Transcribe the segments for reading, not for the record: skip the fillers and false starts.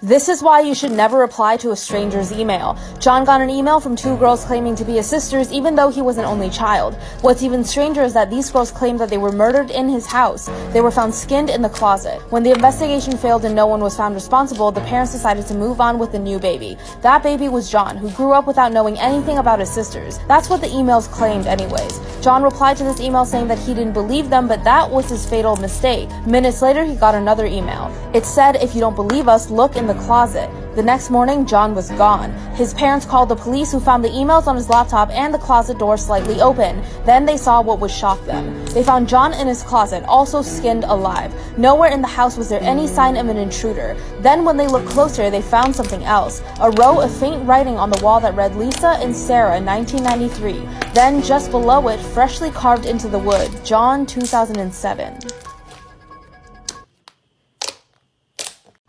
This is why you should never reply to a stranger's email. John got an email from two girls claiming to be his sisters, even though he was an only child. What's even stranger is that these girls claimed that they were murdered in his house. They were found skinned in the closet. When the investigation failed and no one was found responsible, the parents decided to move on with the new baby. That baby was John, who grew up without knowing anything about his sisters. That's what the emails claimed anyways. John replied to this email saying that he didn't believe them, but that was his fatal mistake. Minutes later, he got another email. It said, "If you don't believe us, look in the closet." The next morning, John was gone. His parents called the police, who found the emails on his laptop and the closet door slightly open. Then they saw what would shock them. They found John in his closet, also skinned alive. Nowhere in the house was there any sign of an intruder. Then when they looked closer, they found something else. A row of faint writing on the wall that read Lisa and Sarah, 1993. Then just below it, freshly carved into the wood, John, 2007.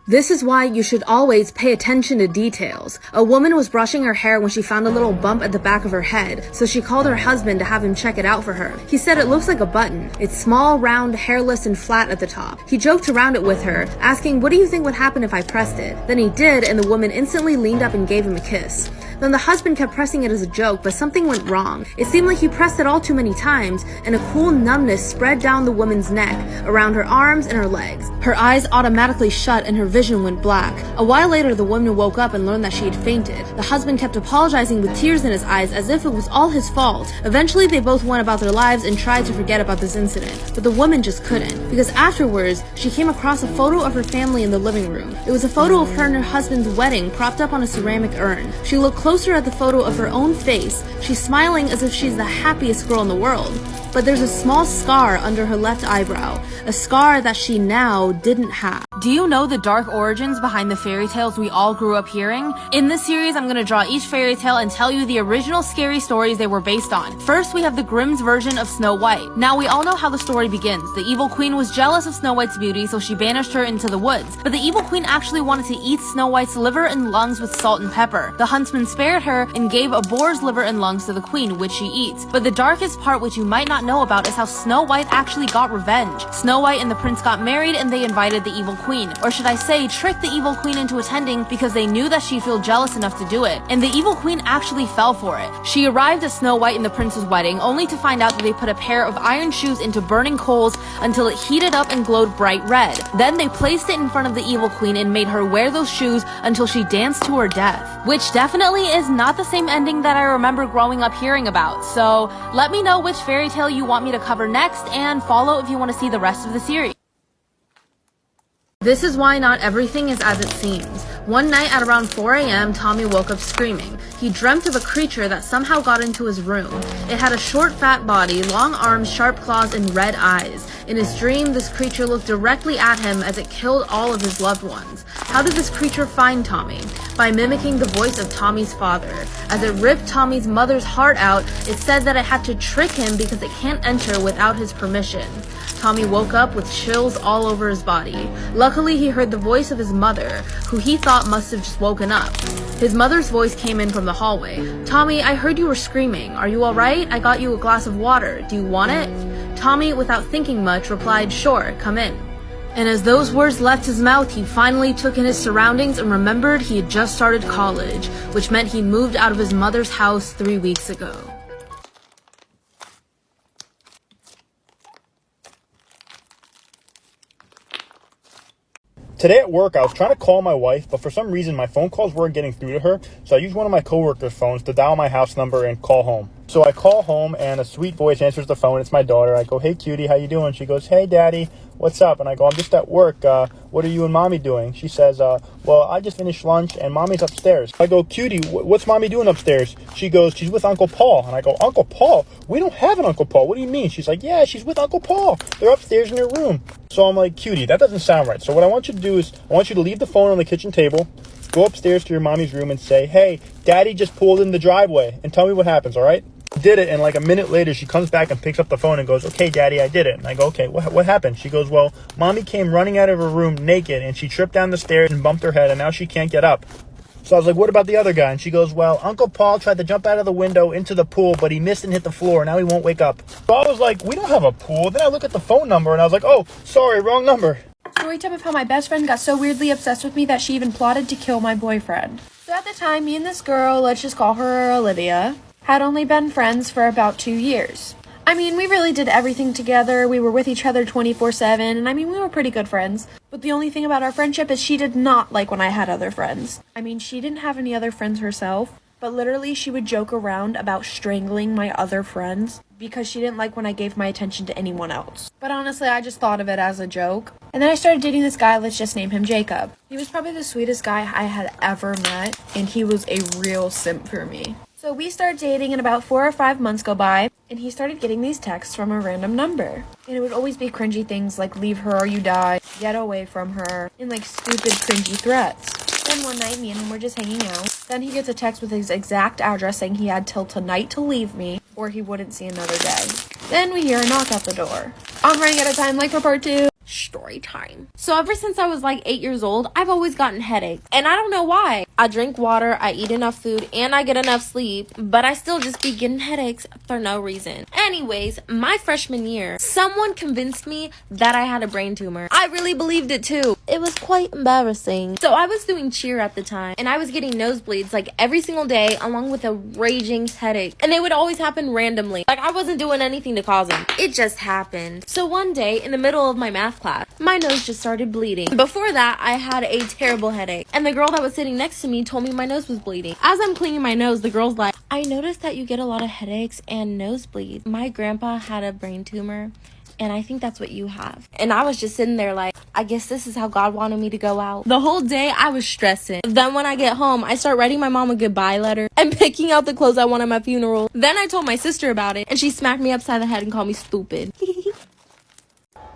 This is why you should always pay attention to details. A woman was brushing her hair when she found a little bump at the back of her head, so she called her husband to have him check it out for her. He said it looks like a button. It's small, round, hairless, and flat at the top. He joked around it with her, asking, "What do you think would happen if I pressed it?" Then he did, and the woman instantly leaned up and gave him a kiss. Then the husband kept pressing it as a joke, but something went wrong. It seemed like he pressed it all too many times, and a cool numbness spread down the woman's neck, around her arms and her legs. Her eyes automatically shut and her vision went black. A while later, the woman woke up and learned that she had fainted. The husband kept apologizing with tears in his eyes as if it was all his fault. Eventually, they both went about their lives and tried to forget about this incident, but the woman just couldn't, because afterwards, she came across a photo of her family in the living room. It was a photo of her and her husband's wedding propped up on a ceramic urn. She looked closer at the photo of her own face. She's smiling as if she's the happiest girl in the world. But there's a small scar under her left eyebrow, a scar that she now didn't have. Do you know the dark origins behind the fairy tales we all grew up hearing? In this series, I'm gonna draw each fairy tale and tell you the original scary stories they were based on. First, we have the Grimm's version of Snow White. Now, we all know how the story begins. The evil queen was jealous of Snow White's beauty, so she banished her into the woods. But the evil queen actually wanted to eat Snow White's liver and lungs with salt and pepper. The huntsman spared her and gave a boar's liver and lungs to the queen, which she eats. But the darkest part, which you might not know about, is how Snow White actually got revenge. Snow White and the prince got married and they invited the evil queen. Or should I say, tricked the evil queen into attending because they knew that she'd feel jealous enough to do it. And the evil queen actually fell for it. She arrived at Snow White and the prince's wedding only to find out that they put a pair of iron shoes into burning coals until it heated up and glowed bright red. Then they placed it in front of the evil queen and made her wear those shoes until she danced to her death. Which definitely is not the same ending that I remember growing up hearing about. So let me know which fairy tale you want me to cover next, and follow if you want to see the rest of the series. This is why not everything is as it seems. One night at around 4 a.m., Tommy woke up screaming. He dreamt of a creature that somehow got into his room. It had a short, fat body, long arms, sharp claws, and red eyes. In his dream, this creature looked directly at him as it killed all of his loved ones. How did this creature find Tommy? By mimicking the voice of Tommy's father. As it ripped Tommy's mother's heart out, it said that it had to trick him because it can't enter without his permission. Tommy woke up with chills all over his body. Luckily, he heard the voice of his mother, who he thought must have just woken up. His mother's voice came in from the hallway. "Tommy, I heard you were screaming. Are you alright? I got you a glass of water. Do you want it?" Tommy, without thinking much, replied, "Sure, come in." And as those words left his mouth, he finally took in his surroundings and remembered he had just started college, which meant he moved out of his mother's house 3 weeks ago. Today at work, I was trying to call my wife, but for some reason, my phone calls weren't getting through to her, so I used one of my coworkers' phones to dial my house number and call home. So I call home, and a sweet voice answers the phone. It's my daughter. I go, "Hey, cutie, how you doing?" She goes, "Hey, daddy, what's up?" And I go, "I'm just at work. What are you and mommy doing?" She says, "Well, I just finished lunch, and mommy's upstairs." I go, "Cutie, what's mommy doing upstairs?" She goes, "She's with Uncle Paul." And I go, "Uncle Paul? We don't have an Uncle Paul. What do you mean?" She's like, "Yeah, she's with Uncle Paul. They're upstairs in their room." So I'm like, "Cutie, that doesn't sound right. So what I want you to do is I want you to leave the phone on the kitchen table, go upstairs to your mommy's room and say, 'Hey, daddy just pulled in the driveway,' and tell me what happens, all right?" Did it, and like a minute later, she comes back and picks up the phone and goes, "Okay, daddy, I did it." And I go, "Okay, what happened?" She goes, "Well, mommy came running out of her room naked, and she tripped down the stairs and bumped her head, and now she can't get up." So I was like, "What about the other guy?" And she goes, "Well, Uncle Paul tried to jump out of the window into the pool, but he missed and hit the floor. Now he won't wake up." So I was like, "We don't have a pool." Then I look at the phone number, and I was like, "Oh, sorry, wrong number." Story time of how my best friend got so weirdly obsessed with me that she even plotted to kill my boyfriend. So at the time, me and this girl, let's just call her Olivia, had only been friends for about 2 years. I mean, we really did everything together. We were with each other 24/7, and I mean, we were pretty good friends. But the only thing about our friendship is she did not like when I had other friends. I mean, she didn't have any other friends herself, but literally she would joke around about strangling my other friends because she didn't like when I gave my attention to anyone else. But honestly, I just thought of it as a joke. And then I started dating this guy, let's just name him Jacob. He was probably the sweetest guy I had ever met, and he was a real simp for me. So we started dating and about 4 or 5 months go by, and he started getting these texts from a random number. And it would always be cringy things like leave her or you die, get away from her, and like stupid cringy threats. Then one night, me and him were just hanging out. Then he gets a text with his exact address saying he had till tonight to leave me or he wouldn't see another day. Then we hear a knock at the door. I'm running out of time, like for part 2. Story time. So ever since I was like 8 years old, I've always gotten headaches. And I don't know why. I drink water, I eat enough food, and I get enough sleep, but I still just be getting headaches for no reason. Anyways, my freshman year, someone convinced me that I had a brain tumor. I really believed it too. It was quite embarrassing. So I was doing cheer at the time, and I was getting nosebleeds like every single day along with a raging headache. And they would always happen randomly. Like I wasn't doing anything to cause them. It just happened. So one day, in the middle of my math class, my nose just started bleeding. Before that, I had a terrible headache, and the girl that was sitting next to me told me my nose was bleeding. As I'm cleaning my nose, the girl's like, I noticed that you get a lot of headaches and nosebleeds. My grandpa had a brain tumor, and I think that's what you have. And I was just sitting there like, I guess this is how God wanted me to go out. The whole day I was stressing. Then when I get home, I start writing my mom a goodbye letter and picking out the clothes I want at my funeral. Then I told my sister about it, and she smacked me upside the head and called me stupid.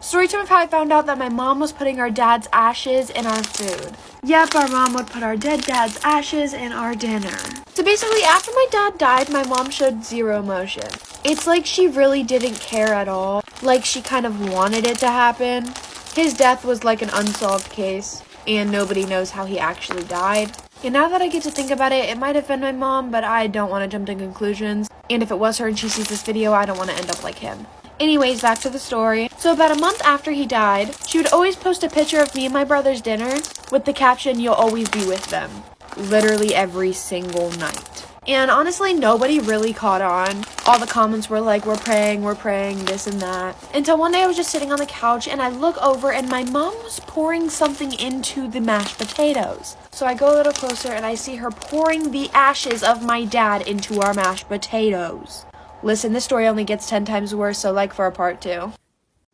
Story time of how I found out that my mom was putting our dad's ashes in our food. Yep, our mom would put our dead dad's ashes in our dinner. So basically, after my dad died, my mom showed zero emotion. It's like she really didn't care at all. Like she kind of wanted it to happen. His death was like an unsolved case, and nobody knows how he actually died. And now that I get to think about it, it might have been my mom, but I don't want to jump to conclusions. And if it was her and she sees this video, I don't want to end up like him. Anyways, back to the story. So about a month after he died, she would always post a picture of me and my brother's dinner with the caption, "You'll always be with them." Literally every single night. And honestly, nobody really caught on. All the comments were like, we're praying, this and that. Until one day I was just sitting on the couch and I look over and my mom was pouring something into the mashed potatoes. So I go a little closer and I see her pouring the ashes of my dad into our mashed potatoes. Listen, this story only gets 10 times worse, so like for a part 2.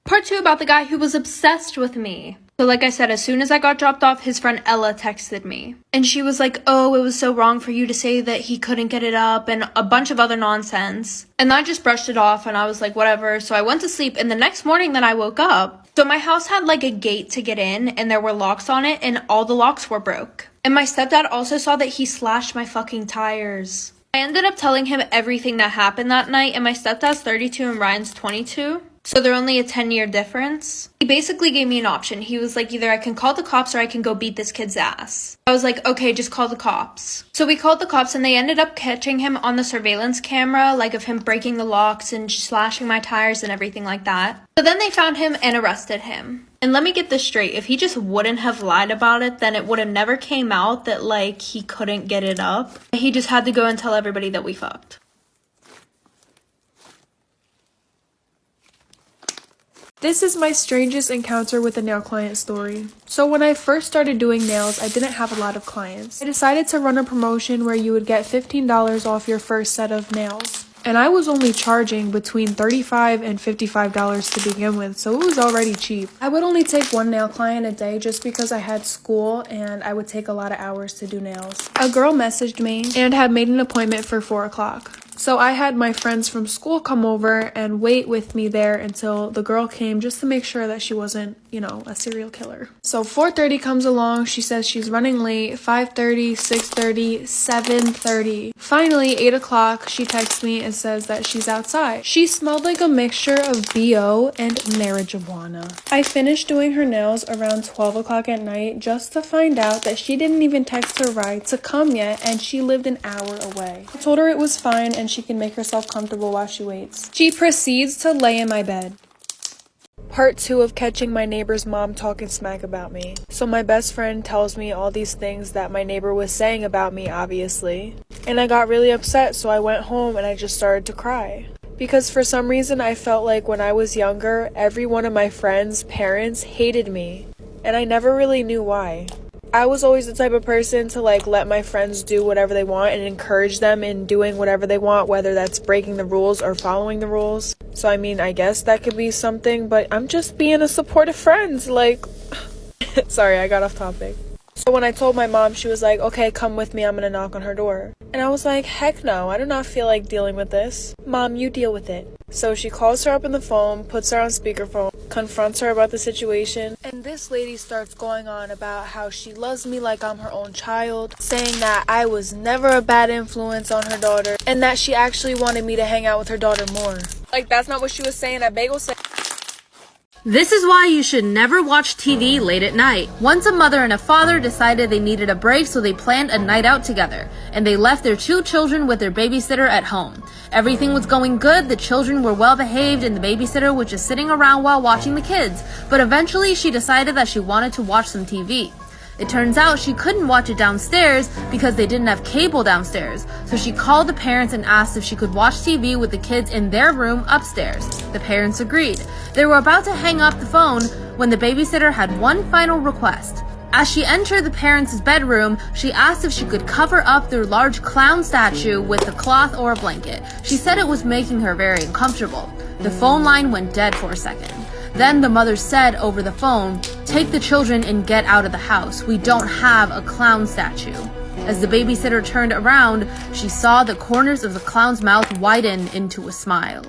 Part 2 about the guy who was obsessed with me. So like I said, as soon as I got dropped off, his friend Ella texted me. And she was like, oh, it was so wrong for you to say that he couldn't get it up and a bunch of other nonsense. And I just brushed it off and I was like, whatever. So I went to sleep, and the next morning that I woke up, so my house had like a gate to get in and there were locks on it and all the locks were broke. And my stepdad also saw that he slashed my fucking tires. I ended up telling him everything that happened that night, and my stepdad's 32 and Ryan's 22. So they're only a 10-year difference. He basically gave me an option. He was like, either I can call the cops or I can go beat this kid's ass. I was like, okay, just call the cops. So we called the cops and they ended up catching him on the surveillance camera, like of him breaking the locks and slashing my tires and everything like that. So then they found him and arrested him. And let me get this straight. If he just wouldn't have lied about it, then it would have never came out that like he couldn't get it up. He just had to go and tell everybody that we fucked. This is my strangest encounter with a nail client story. So when I first started doing nails, I didn't have a lot of clients. I decided to run a promotion where you would get $15 off your first set of nails. And I was only charging between $35 and $55 to begin with, so it was already cheap. I would only take one nail client a day just because I had school and I would take a lot of hours to do nails. A girl messaged me and had made an appointment for 4 o'clock. So I had my friends from school come over and wait with me there until the girl came just to make sure that she wasn't, a serial killer. So 4:30 comes along, she says she's running late, 5:30, 6:30, 7:30. Finally, 8 o'clock, she texts me and says that she's outside. She smelled like a mixture of BO and marijuana. I finished doing her nails around 12 o'clock at night just to find out that she didn't even text her ride to come yet and she lived an hour away. I told her it was fine and she can make herself comfortable while she waits. She proceeds to lay in my bed. Part 2 of catching my neighbor's mom talking smack about me. So my best friend tells me all these things that my neighbor was saying about me, obviously. And I got really upset, so I went home and I just started to cry. Because for some reason I felt like when I was younger, every one of my friends' parents hated me. And I never really knew why. I was always the type of person to let my friends do whatever they want and encourage them in doing whatever they want, whether that's breaking the rules or following the rules. So I mean, I guess that could be something, but I'm just being a supportive friend, sorry, I got off topic. So when I told my mom, she was like, okay, come with me, I'm gonna knock on her door. And I was like, heck no, I do not feel like dealing with this. Mom, you deal with it. So she calls her up on the phone, puts her on speakerphone, confronts her about the situation, and this lady starts going on about how she loves me like I'm her own child, saying that I was never a bad influence on her daughter, and that she actually wanted me to hang out with her daughter more. That's not what she was saying. That bagel said. This is why you should never watch TV late at night. Once a mother and a father decided they needed a break, so they planned a night out together, and they left their 2 children with their babysitter at home. Everything was going good, the children were well behaved, and the babysitter was just sitting around while watching the kids, but eventually she decided that she wanted to watch some TV. It turns out she couldn't watch it downstairs because they didn't have cable downstairs, so she called the parents and asked if she could watch TV with the kids in their room upstairs. The parents agreed. They were about to hang up the phone when the babysitter had one final request. As she entered the parents' bedroom, she asked if she could cover up their large clown statue with a cloth or a blanket. She said it was making her very uncomfortable. The phone line went dead for a second. Then the mother said over the phone, "Take the children and get out of the house. We don't have a clown statue." As the babysitter turned around, she saw the corners of the clown's mouth widen into a smile.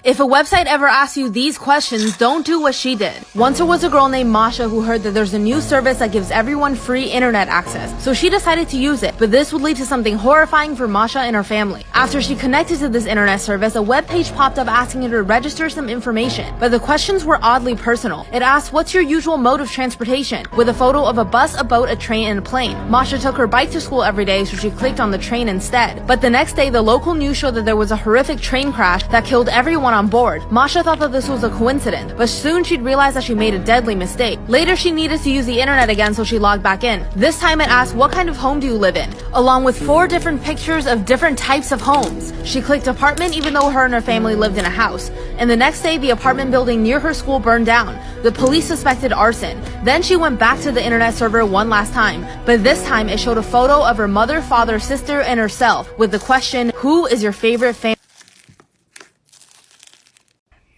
If a website ever asks you these questions, don't do what she did. Once there was a girl named Masha who heard that there's a new service that gives everyone free internet access, so she decided to use it, but this would lead to something horrifying for Masha and her family. After she connected to this internet service, a web page popped up asking her to register some information, but the questions were oddly personal. It asked, what's your usual mode of transportation? With a photo of a bus, a boat, a train, and a plane. Masha took her bike to school every day, so she clicked on the train instead. But the next day, the local news showed that there was a horrific train crash that killed everyone on board. Masha thought that this was a coincidence, but soon she'd realized that she made a deadly mistake. Later, she needed to use the internet again, so she logged back in. This time it asked, what kind of home do you live in? Along with 4 different pictures of different types of homes. She clicked apartment even though her and her family lived in a house. And the next day, the apartment building near her school burned down. The police suspected arson. Then she went back to the internet server one last time, but this time it showed a photo of her mother, father, sister, and herself with the question, who is your favorite family?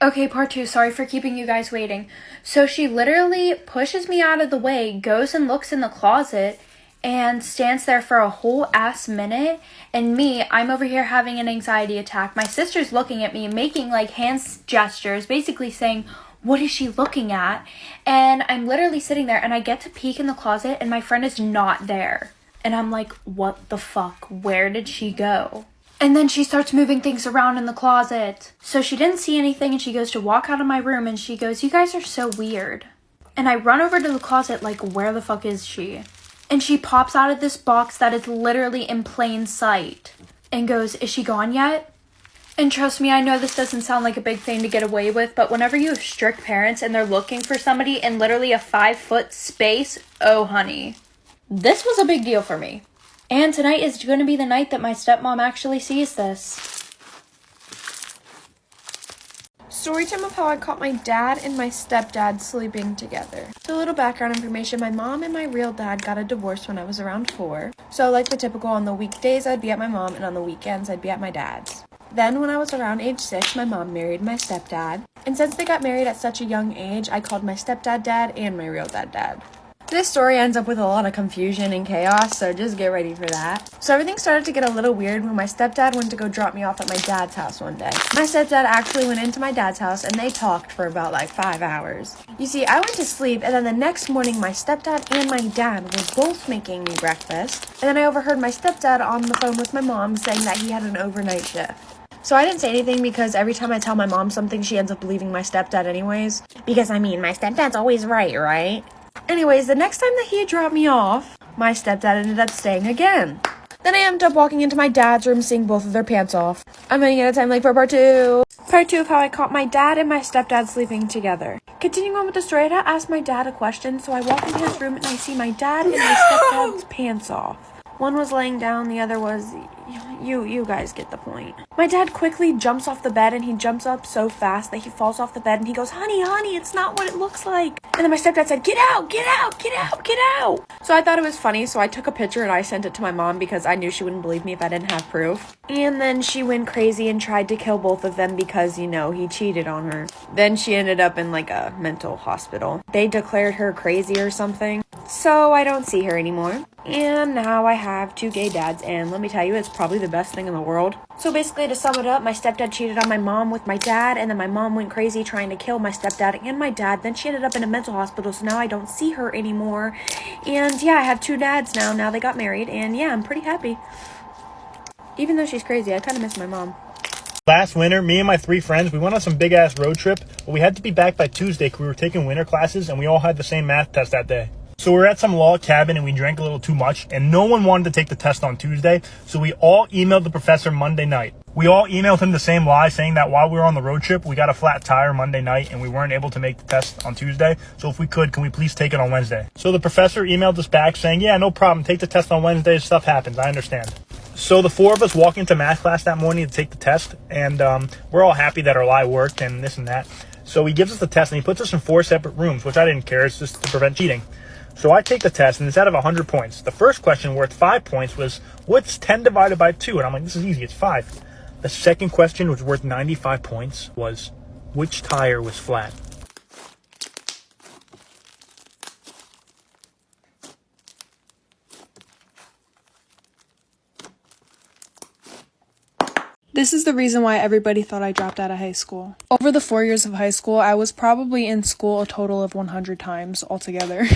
Okay, part 2. Sorry for keeping you guys waiting. So she literally pushes me out of the way, goes and looks in the closet, and stands there for a whole ass minute. And me, I'm over here having an anxiety attack. My sister's looking at me, making hand gestures, basically saying, what is she looking at? And I'm literally sitting there, and I get to peek in the closet, and my friend is not there. And I'm like, what the fuck? Where did she go? And then she starts moving things around in the closet. So she didn't see anything, and she goes to walk out of my room, and she goes, you guys are so weird. And I run over to the closet where the fuck is she? And she pops out of this box that is literally in plain sight and goes, is she gone yet? And trust me, I know this doesn't sound like a big thing to get away with, but whenever you have strict parents and they're looking for somebody in literally a 5-foot space, oh honey, this was a big deal for me. And tonight is going to be the night that my stepmom actually sees this. Storytime of how I caught my dad and my stepdad sleeping together. So a little background information, my mom and my real dad got a divorce when I was around 4. So like the typical, on the weekdays I'd be at my mom, and on the weekends I'd be at my dad's. Then when I was around age 6, my mom married my stepdad. And since they got married at such a young age, I called my stepdad dad and my real dad dad. This story ends up with a lot of confusion and chaos, so just get ready for that. So everything started to get a little weird when my stepdad went to go drop me off at my dad's house one day. My stepdad actually went into my dad's house, and they talked for about 5 hours. You see, I went to sleep, and then the next morning my stepdad and my dad were both making me breakfast. And then I overheard my stepdad on the phone with my mom saying that he had an overnight shift. So I didn't say anything because every time I tell my mom something, she ends up believing my stepdad anyways. Because my stepdad's always right? Anyways, the next time that he dropped me off, my stepdad ended up staying again. Then I ended up walking into my dad's room seeing both of their pants off. I'm running out of time, like, for part 2. Part 2 of how I caught my dad and my stepdad sleeping together. Continuing on with the story, I asked my dad a question, so I walk into his room and I see my dad and my stepdad's pants off. One was laying down, the other was... You guys get the point. My dad quickly jumps off the bed, and he jumps up so fast that he falls off the bed, and he goes, honey, it's not what it looks like. And then my stepdad said, get out, get out, get out, get out. So I thought it was funny, so I took a picture and I sent it to my mom because I knew she wouldn't believe me if I didn't have proof. And then she went crazy and tried to kill both of them because, he cheated on her. Then she ended up in like a mental hospital. They declared her crazy or something. So I don't see her anymore. And now I have 2 gay dads, and let me tell you, it's probably the best thing in the world. So basically, to sum it up, my stepdad cheated on my mom with my dad, and then my mom went crazy trying to kill my stepdad and my dad. Then she ended up in a mental hospital, so now I don't see her anymore. And yeah, I have 2 dads now. Now they got married, and yeah, I'm pretty happy. Even though she's crazy, I kind of miss my mom. Last winter, me and my 3 friends, we went on some big-ass road trip, but we had to be back by Tuesday because we were taking winter classes, and we all had the same math test that day. So we were at some log cabin and we drank a little too much, and no one wanted to take the test on Tuesday, so we all emailed the professor Monday night. We all emailed him the same lie, saying that while we were on the road trip, we got a flat tire Monday night and we weren't able to make the test on Tuesday, so if we could, can we please take it on Wednesday? So the professor emailed us back saying, yeah, no problem, take the test on Wednesday, stuff happens, I understand. So the 4 of us walk into math class that morning to take the test, and we're all happy that our lie worked and this and that. So he gives us the test and he puts us in 4 separate rooms, which I didn't care, it's just to prevent cheating. So I take the test, and it's out of 100 points. The first question, worth 5 points, was, what's 10 divided by 2? And I'm like, this is easy, it's 5. The second question, which was worth 95 points, was, which tire was flat? This is the reason why everybody thought I dropped out of high school. Over the 4 years of high school, I was probably in school a total of 100 times altogether.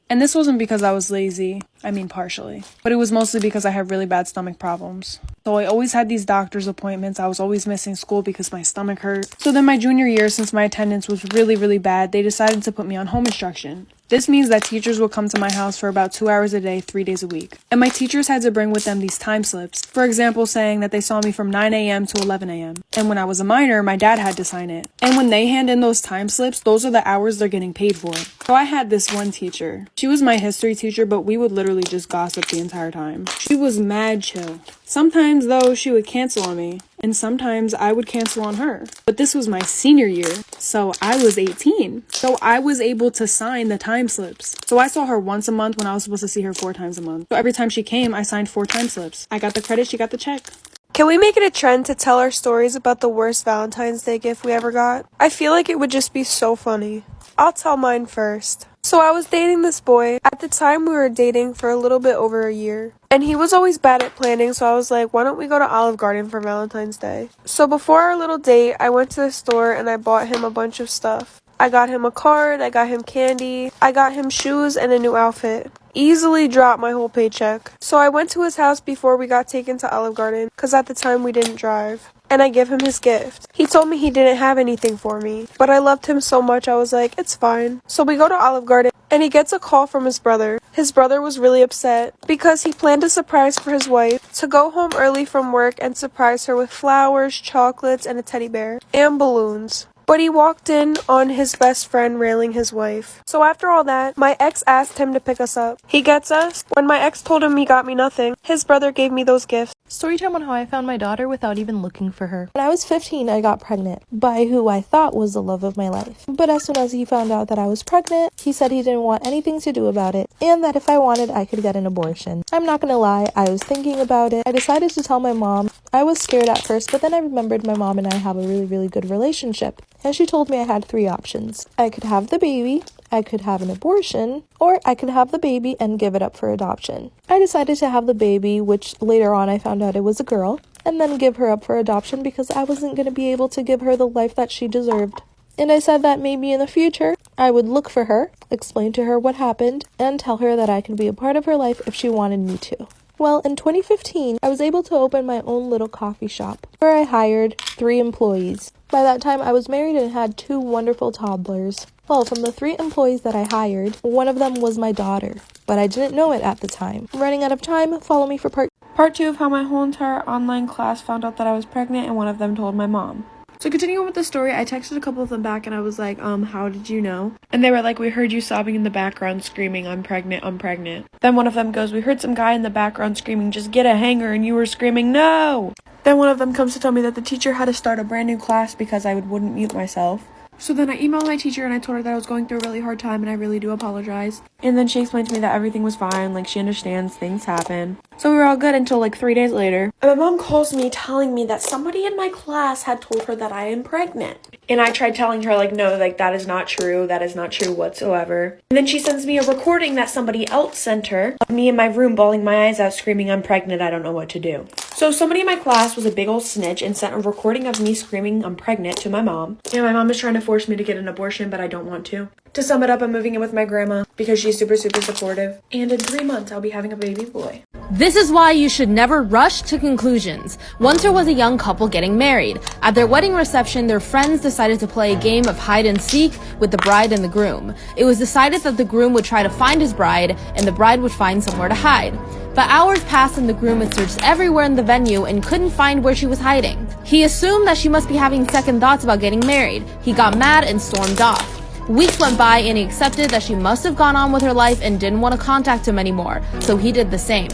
And this wasn't because I was lazy. I mean, partially. But it was mostly because I had really bad stomach problems. So I always had these doctor's appointments. I was always missing school because my stomach hurt. So then my junior year, since my attendance was really, really bad, they decided to put me on home instruction. This means that teachers would come to my house for about 2 hours a day, 3 days a week. And my teachers had to bring with them these time slips. For example, saying that they saw me from 9 a.m. to 11 a.m. And when I was a minor, my dad had to sign it. And when they hand in those time slips, those are the hours they're getting paid for. So I had this one teacher. She was my history teacher, but we would literally just gossip the entire time. She was mad chill. Sometimes, though, she would cancel on me, and sometimes I would cancel on her. But this was my senior year, so I was 18. So I was able to sign the time slips. So I saw her once a month when I was supposed to see her 4 times a month. So every time she came, I signed 4 time slips. I got the credit, she got the check. Can we make it a trend to tell our stories about the worst Valentine's Day gift we ever got? I feel like it would just be so funny. I'll tell mine first. So I was dating this boy. At the time, we were dating for a little bit over a year. And he was always bad at planning, so I was like, why don't we go to Olive Garden for Valentine's Day? So before our little date, I went to the store and I bought him a bunch of stuff. I got him a card, I got him candy, I got him shoes and a new outfit. Easily dropped my whole paycheck. So I went to his house before we got taken to Olive Garden, because at the time we didn't drive. And I give him his gift. He told me he didn't have anything for me, but I loved him so much I was like, it's fine. So we go to Olive Garden and he gets a call from his brother. His brother was really upset because he planned a surprise for his wife to go home early from work and surprise her with flowers, chocolates, and a teddy bear, and balloons. But he walked in on his best friend railing his wife. So after all that, my ex asked him to pick us up. He gets us. When my ex told him he got me nothing, his brother gave me those gifts. Storytime on how I found my daughter without even looking for her. When I was 15, I got pregnant by who I thought was the love of my life. But as soon as he found out that I was pregnant, he said he didn't want anything to do about it and that if I wanted, I could get an abortion. I'm not gonna lie, I was thinking about it. I decided to tell my mom. I was scared at first, but then I remembered my mom and I have a really, really good relationship. And she told me I had 3 options. I could have the baby, I could have an abortion, or I could have the baby and give it up for adoption. I decided to have the baby, which later on I found out it was a girl, and then give her up for adoption because I wasn't going to be able to give her the life that she deserved. And I said that maybe in the future, I would look for her, explain to her what happened, and tell her that I could be a part of her life if she wanted me to. Well, in 2015, I was able to open my own little coffee shop where I hired 3 employees. By that time, I was married and had 2 wonderful toddlers. Well, from the 3 employees that I hired, one of them was my daughter, but I didn't know it at the time. Running out of time, follow me for part Part 2 of how my whole entire online class found out that I was pregnant and one of them told my mom. So continuing with the story, I texted a couple of them back and I was like, how did you know? And they were like, we heard you sobbing in the background screaming, I'm pregnant, I'm pregnant. Then one of them goes, we heard some guy in the background screaming, just get a hanger, and you were screaming, no! Then one of them comes to tell me that the teacher had to start a brand new class because I wouldn't mute myself. So then I emailed my teacher and I told her that I was going through a really hard time and I really do apologize. And then she explained to me that everything was fine, like she understands things happen. So we were all good until like 3 days later. And my mom calls me telling me that somebody in my class had told her that I am pregnant. And I tried telling her like, no, like that is not true. That is not true whatsoever. And then she sends me a recording that somebody else sent her of me in my room bawling my eyes out screaming, I'm pregnant, I don't know what to do. So somebody in my class was a big old snitch and sent a recording of me screaming I'm pregnant to my mom. And my mom is trying to force me to get an abortion, but I don't want to. To sum it up, I'm moving in with my grandma because she's super supportive. And in 3 months, I'll be having a baby boy. This is why you should never rush to conclusions. Once there was a young couple getting married. At their wedding reception, their friends decided to play a game of hide and seek with the bride and the groom. It was decided that the groom would try to find his bride and the bride would find somewhere to hide. But hours passed and the groom had searched everywhere in the venue and couldn't find where she was hiding. He assumed that she must be having second thoughts about getting married. He got mad and stormed off. Weeks went by and he accepted that she must have gone on with her life and didn't want to contact him anymore, so he did the same.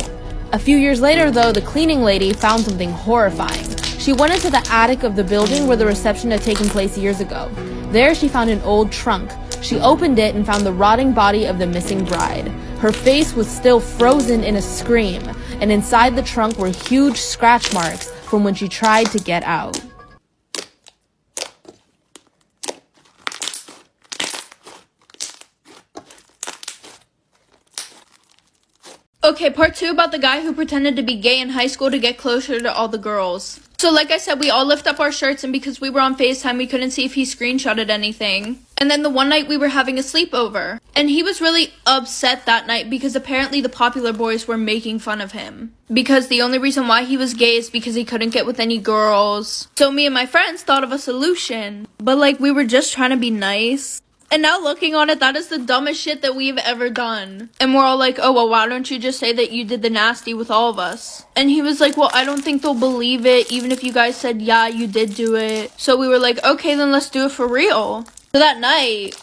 A few years later, though, the cleaning lady found something horrifying. She went into the attic of the building where the reception had taken place years ago. There she found an old trunk. She opened it and found the rotting body of the missing bride. Her face was still frozen in a scream, and inside the trunk were huge scratch marks from when she tried to get out. Okay, part 2 about the guy who pretended to be gay in high school to get closer to all the girls. So like I said, we all lift up our shirts, and because we were on FaceTime, we couldn't see if he screenshotted anything. And then the one night we were having a sleepover, and he was really upset that night because apparently the popular boys were making fun of him. Because the only reason why he was gay is because he couldn't get with any girls. So me and my friends thought of a solution, but like we were just trying to be nice. And now looking on it, that is the dumbest shit that we've ever done. And we're all like, oh, well, why don't you just say that you did the nasty with all of us? And he was like, well, I don't think they'll believe it, even if you guys said, yeah, you did do it. So we were like, okay, then let's do it for real. So that night,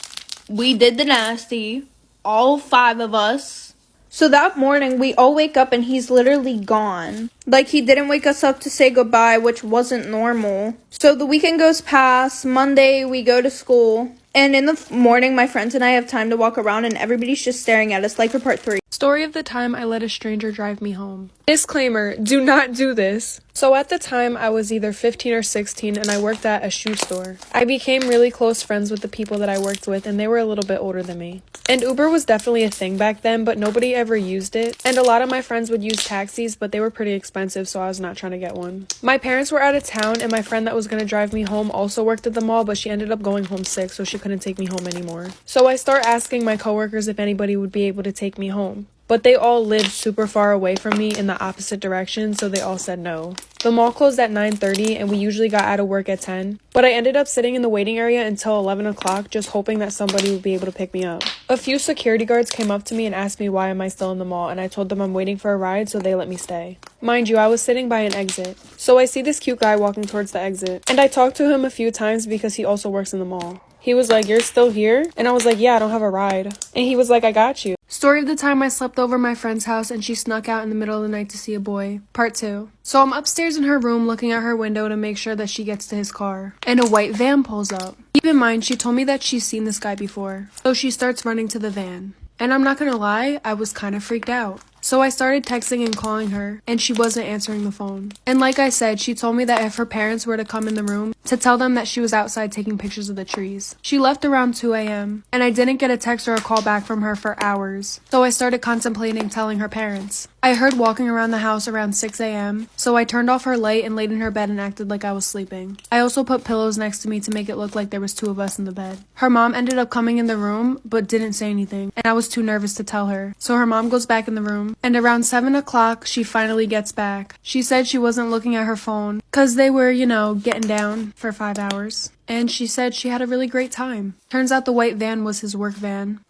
we did the nasty, all 5 of us. So that morning, we all wake up and he's literally gone. Like, he didn't wake us up to say goodbye, which wasn't normal. So the weekend goes past. Monday, we go to school. And in the morning, my friends and I have time to walk around and everybody's just staring at us like for part 3. Story of the time I let a stranger drive me home. Disclaimer, do not do this. So at the time, I was either 15 or 16 and I worked at a shoe store. I became really close friends with the people that I worked with and they were a little bit older than me. And Uber was definitely a thing back then, but nobody ever used it. And a lot of my friends would use taxis, but they were pretty expensive, so I was not trying to get one. My parents were out of town and my friend that was going to drive me home also worked at the mall, but she ended up going home sick, so she couldn't take me home anymore. So I start asking my coworkers if anybody would be able to take me home. But they all lived super far away from me in the opposite direction, so they all said no. The mall closed at 9:30 and we usually got out of work at 10. But I ended up sitting in the waiting area until 11 o'clock just hoping that somebody would be able to pick me up. A few security guards came up to me and asked me why am I still in the mall, and I told them I'm waiting for a ride, so they let me stay. Mind you, I was sitting by an exit. So I see this cute guy walking towards the exit. And I talked to him a few times because he also works in the mall. He was like, you're still here? And I was like, yeah, I don't have a ride. And he was like, I got you. Story of the time I slept over my friend's house and she snuck out in the middle of the night to see a boy. Part 2. So I'm upstairs in her room looking at her window to make sure that she gets to his car. And a white van pulls up. Keep in mind, she told me that she's seen this guy before. So she starts running to the van. And I'm not gonna lie, I was kind of freaked out. So I started texting and calling her, and she wasn't answering the phone. And like I said, she told me that if her parents were to come in the room, to tell them that she was outside taking pictures of the trees. She left around 2 a.m., and I didn't get a text or a call back from her for hours. So I started contemplating telling her parents. I heard walking around the house around 6 a.m., so I turned off her light and laid in her bed and acted like I was sleeping. I also put pillows next to me to make it look like there was 2 of us in the bed. Her mom ended up coming in the room, but didn't say anything, and I was too nervous to tell her. So her mom goes back in the room, and around 7 o'clock, she finally gets back. She said she wasn't looking at her phone, cause they were, getting down for 5 hours. And she said she had a really great time. Turns out the white van was his work van.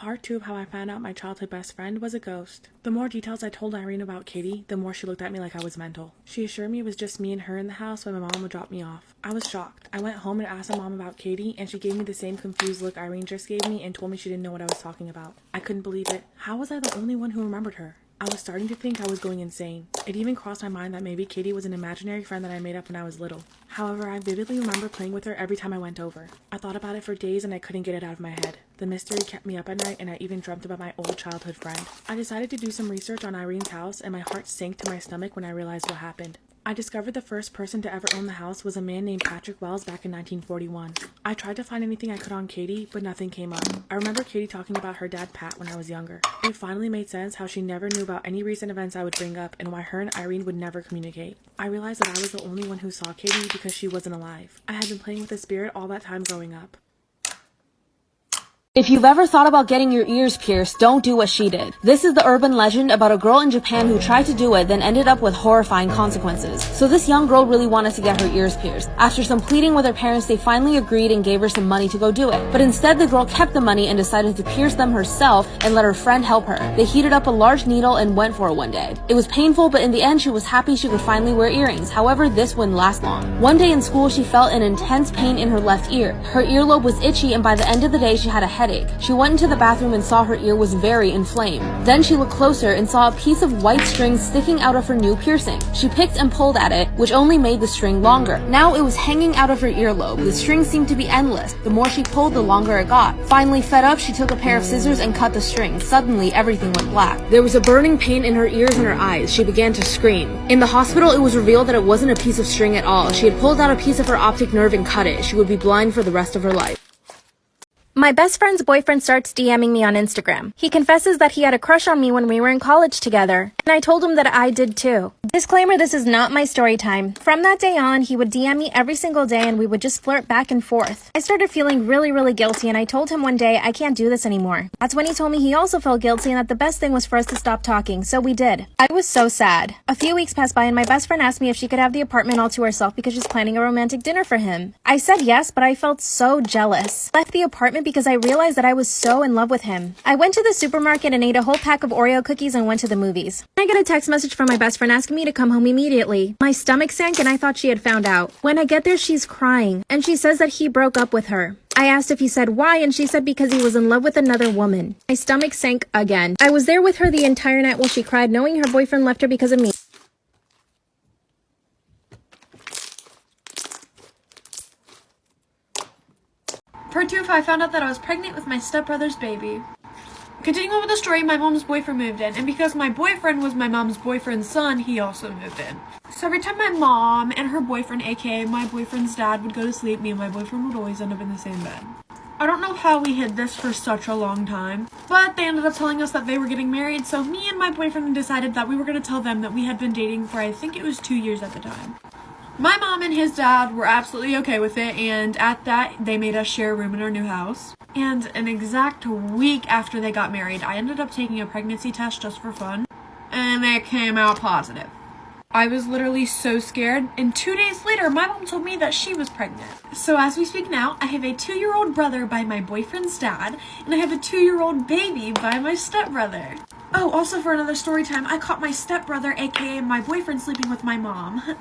Part 2 of how I found out my childhood best friend was a ghost. The more details I told Irene about Katie, the more she looked at me like I was mental. She assured me it was just me and her in the house when my mom would drop me off. I was shocked. I went home and asked my mom about Katie, and she gave me the same confused look Irene just gave me and told me she didn't know what I was talking about. I couldn't believe it. How was I the only one who remembered her? I was starting to think I was going insane. It even crossed my mind that maybe Katie was an imaginary friend that I made up when I was little. However, I vividly remember playing with her every time I went over. I thought about it for days and I couldn't get it out of my head. The mystery kept me up at night and I even dreamt about my old childhood friend. I decided to do some research on Irene's house and my heart sank to my stomach when I realized what happened. I discovered the first person to ever own the house was a man named Patrick Wells back in 1941. I tried to find anything I could on Katie, but nothing came up. I remember Katie talking about her dad Pat when I was younger. It finally made sense how she never knew about any recent events I would bring up and why her and Irene would never communicate. I realized that I was the only one who saw Katie because she wasn't alive. I had been playing with the spirit all that time growing up. If you've ever thought about getting your ears pierced, don't do what she did. This is the urban legend about a girl in Japan who tried to do it, then ended up with horrifying consequences. So this young girl really wanted to get her ears pierced. After some pleading with her parents, they finally agreed and gave her some money to go do it. But instead, the girl kept the money and decided to pierce them herself and let her friend help her. They heated up a large needle and went for it one day. It was painful, but in the end, she was happy she could finally wear earrings. However, this wouldn't last long. One day in school, she felt an intense pain in her left ear. Her earlobe was itchy, and by the end of the day, she had a headache. She went into the bathroom and saw her ear was very inflamed. Then she looked closer and saw a piece of white string sticking out of her new piercing. She picked and pulled at it, which only made the string longer. Now it was hanging out of her earlobe. The string seemed to be endless. The more she pulled, the longer it got. Finally fed up, she took a pair of scissors and cut the string. Suddenly, everything went black. There was a burning pain in her ears and her eyes. She began to scream. In the hospital, it was revealed that it wasn't a piece of string at all. She had pulled out a piece of her optic nerve and cut it. She would be blind for the rest of her life. My best friend's boyfriend starts DMing me on Instagram. He confesses that he had a crush on me when we were in college together, and I told him that I did too. Disclaimer, this is not my story time. From that day on, he would DM me every single day and we would just flirt back and forth. I started feeling really guilty and I told him one day I can't do this anymore. That's when he told me he also felt guilty and that the best thing was for us to stop talking, so we did. I was so sad. A few weeks passed by and my best friend asked me if she could have the apartment all to herself because she's planning a romantic dinner for him. I said yes, but I felt so jealous. I left the apartment because I realized that I was so in love with him. I went to the supermarket and ate a whole pack of Oreo cookies and went to the movies. I get a text message from my best friend asking me to come home immediately. My stomach sank and I thought she had found out. When I get there, she's crying and she says that he broke up with her. I asked if he said why, and she said because he was in love with another woman. My stomach sank again. I was there with her the entire night while she cried, knowing her boyfriend left her because of me. Part 2 of how I found out that I was pregnant with my stepbrother's baby. Continuing on with the story, my mom's boyfriend moved in, and because my boyfriend was my mom's boyfriend's son, he also moved in. So every time my mom and her boyfriend, aka my boyfriend's dad, would go to sleep, me and my boyfriend would always end up in the same bed. I don't know how we hid this for such a long time, but they ended up telling us that they were getting married, so me and my boyfriend decided that we were going to tell them that we had been dating for I think it was 2 years at the time. My mom and his dad were absolutely okay with it, and at that, they made us share a room in our new house. And an exact week after they got married, I ended up taking a pregnancy test just for fun, and it came out positive. I was literally so scared, and 2 days later, my mom told me that she was pregnant. So as we speak now, I have a 2-year-old brother by my boyfriend's dad, and I have a 2-year-old baby by my stepbrother. Oh, also for another story time, I caught my stepbrother, aka my boyfriend, sleeping with my mom.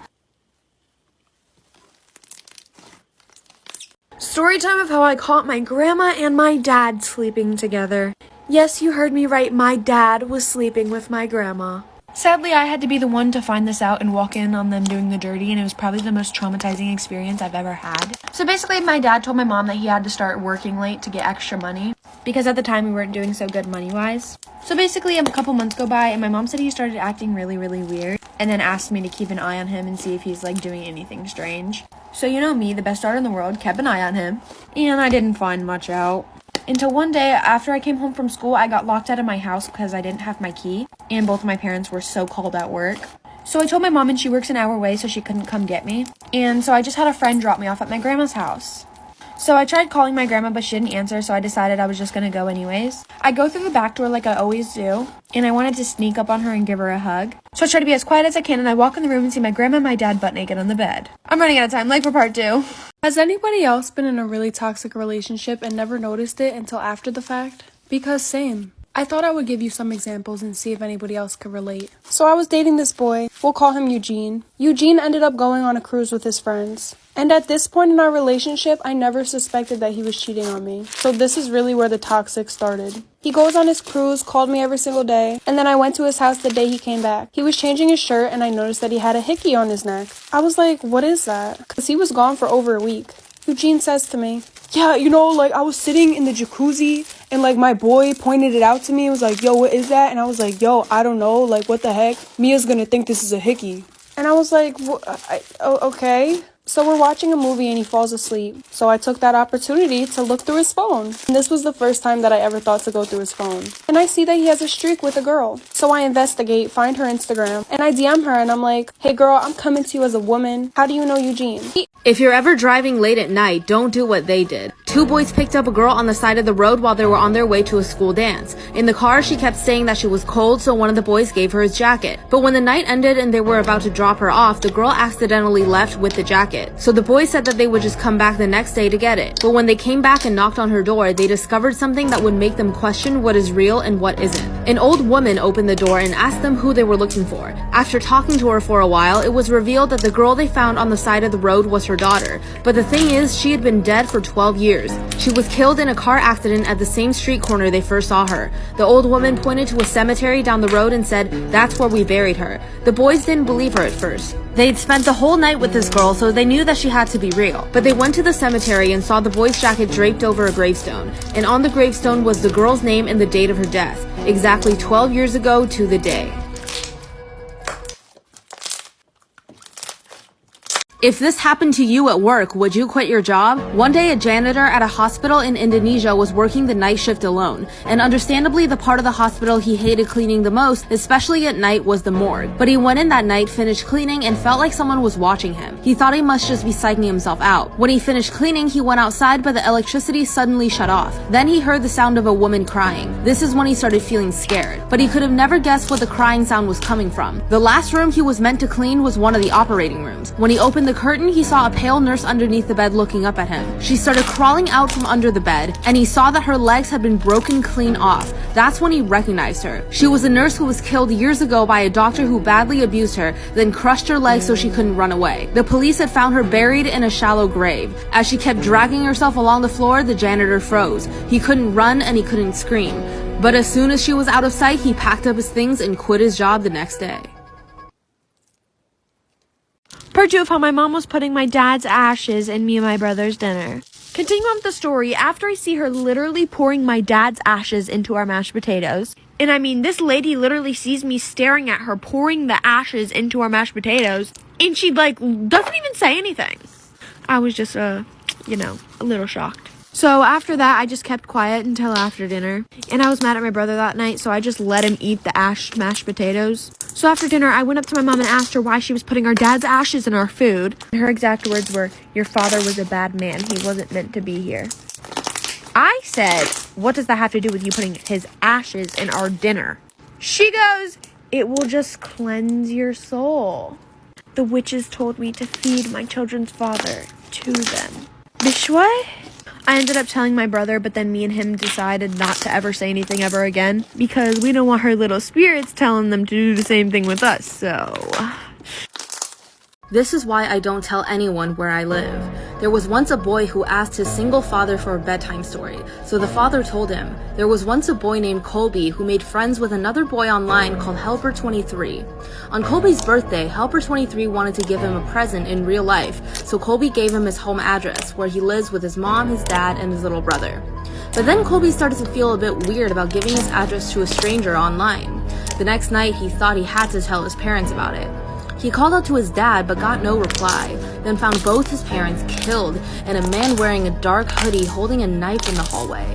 Story time of how I caught my grandma and my dad sleeping together. Yes, you heard me right, my dad was sleeping with my grandma. Sadly, I had to be the one to find this out and walk in on them doing the dirty, and it was probably the most traumatizing experience I've ever had. So basically, my dad told my mom that he had to start working late to get extra money, because at the time we weren't doing so good money-wise. So basically, a couple months go by, and my mom said he started acting really weird, and then asked me to keep an eye on him and see if he's like doing anything strange. So you know me, the best daughter in the world, kept an eye on him, and I didn't find much out. Until one day, after I came home from school, I got locked out of my house because I didn't have my key, and both of my parents were so called at work. So I told my mom, and she works an hour away, so she couldn't come get me. And so I just had a friend drop me off at my grandma's house. So I tried calling my grandma, but she didn't answer, so I decided I was just gonna go anyways. I go through the back door like I always do, and I wanted to sneak up on her and give her a hug. So I try to be as quiet as I can, and I walk in the room and see my grandma and my dad butt naked on the bed. I'm running out of time, like for part 2. Has anybody else been in a really toxic relationship and never noticed it until after the fact? Because same. I thought I would give you some examples and see if anybody else could relate. So I was dating this boy. We'll call him Eugene. Eugene ended up going on a cruise with his friends. And at this point in our relationship, I never suspected that he was cheating on me. So this is really where the toxic started. He goes on his cruise, called me every single day, and then I went to his house the day he came back. He was changing his shirt and I noticed that he had a hickey on his neck. I was like, what is that? Because he was gone for over a week. Eugene says to me, yeah, I was sitting in the jacuzzi and my boy pointed it out to me. It was like, yo, what is that? And I was like, yo, I don't know. What the heck? Mia's gonna think this is a hickey. And I was like, okay. So we're watching a movie and he falls asleep. So I took that opportunity to look through his phone. And this was the first time that I ever thought to go through his phone. And I see that he has a streak with a girl. So I investigate, find her Instagram, and I DM her and I'm like, hey girl, I'm coming to you as a woman. How do you know Eugene? If you're ever driving late at night, don't do what they did. Two boys picked up a girl on the side of the road while they were on their way to a school dance. In the car, she kept saying that she was cold, so one of the boys gave her his jacket. But when the night ended and they were about to drop her off, the girl accidentally left with the jacket. So the boys said that they would just come back the next day to get it. But when they came back and knocked on her door, they discovered something that would make them question what is real and what isn't. An old woman opened the door and asked them who they were looking for. After talking to her for a while, it was revealed that the girl they found on the side of the road was her daughter. But the thing is, she had been dead for 12 years. She was killed in a car accident at the same street corner they first saw her. The old woman pointed to a cemetery down the road and said, that's where we buried her. The boys didn't believe her at first. They'd spent the whole night with this girl, so they knew that she had to be real. But they went to the cemetery and saw the boy's jacket draped over a gravestone. And on the gravestone was the girl's name and the date of her death, exactly 12 years ago to the day. If this happened to you at work, would you quit your job? One day, a janitor at a hospital in Indonesia was working the night shift alone. And understandably, the part of the hospital he hated cleaning the most, especially at night, was the morgue. But he went in that night, finished cleaning, and felt like someone was watching him. He thought he must just be psyching himself out. When he finished cleaning, he went outside, but the electricity suddenly shut off. Then he heard the sound of a woman crying. This is when he started feeling scared. But he could have never guessed what the crying sound was coming from. The last room he was meant to clean was one of the operating rooms. When he opened the curtain, he saw a pale nurse underneath the bed looking up at him. She started crawling out from under the bed, and he saw that her legs had been broken clean off. That's when he recognized her. She was a nurse who was killed years ago by a doctor who badly abused her, then crushed her legs so she couldn't run away. The police had found her buried in a shallow grave. As she kept dragging herself along the floor, the janitor froze. He couldn't run and he couldn't scream. But as soon as she was out of sight, he packed up his things and quit his job the next day. Part 2 of how my mom was putting my dad's ashes in me and my brother's dinner. Continuing on with the story, after I see her literally pouring my dad's ashes into our mashed potatoes, and I mean, this lady literally sees me staring at her pouring the ashes into our mashed potatoes, and she doesn't even say anything. I was just, a little shocked. So after that, I just kept quiet until after dinner. And I was mad at my brother that night, so I just let him eat the mashed potatoes. So after dinner, I went up to my mom and asked her why she was putting our dad's ashes in our food. And her exact words were, your father was a bad man. He wasn't meant to be here. I said, what does that have to do with you putting his ashes in our dinner? She goes, it will just cleanse your soul. The witches told me to feed my children's father to them. Bish what? I ended up telling my brother, but then me and him decided not to ever say anything ever again because we don't want her little spirits telling them to do the same thing with us, so... This is why I don't tell anyone where I live. There was once a boy who asked his single father for a bedtime story, so the father told him. There was once a boy named Colby who made friends with another boy online called Helper23. On Colby's birthday, Helper23 wanted to give him a present in real life, so Colby gave him his home address, where he lives with his mom, his dad, and his little brother. But then Colby started to feel a bit weird about giving his address to a stranger online. The next night, he thought he had to tell his parents about it. He called out to his dad but got no reply, then found both his parents killed and a man wearing a dark hoodie holding a knife in the hallway.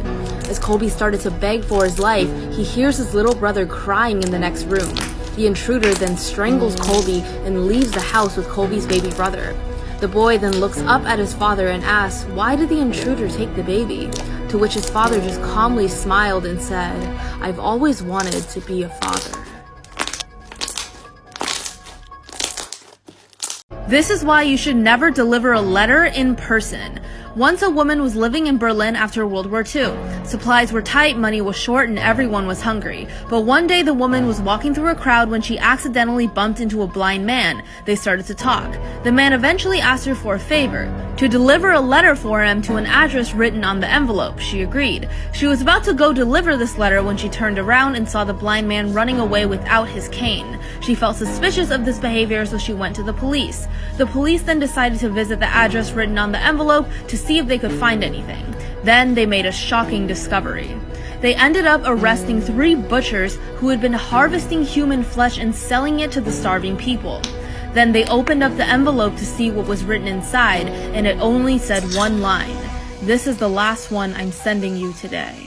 As Colby started to beg for his life, he hears his little brother crying in the next room. The intruder then strangles Colby and leaves the house with Colby's baby brother. The boy then looks up at his father and asks, why did the intruder take the baby? To which his father just calmly smiled and said, I've always wanted to be a father. This is why you should never deliver a letter in person. Once a woman was living in Berlin after World War II. Supplies were tight, money was short, and everyone was hungry. But one day the woman was walking through a crowd when she accidentally bumped into a blind man. They started to talk. The man eventually asked her for a favor, to deliver a letter for him to an address written on the envelope. She agreed. She was about to go deliver this letter when she turned around and saw the blind man running away without his cane. She felt suspicious of this behavior, so she went to the police. The police then decided to visit the address written on the envelope to see if they could find anything. Then they made a shocking discovery. They ended up arresting 3 butchers who had been harvesting human flesh and selling it to the starving people. Then they opened up the envelope to see what was written inside, and it only said one line: "This is the last one I'm sending you today."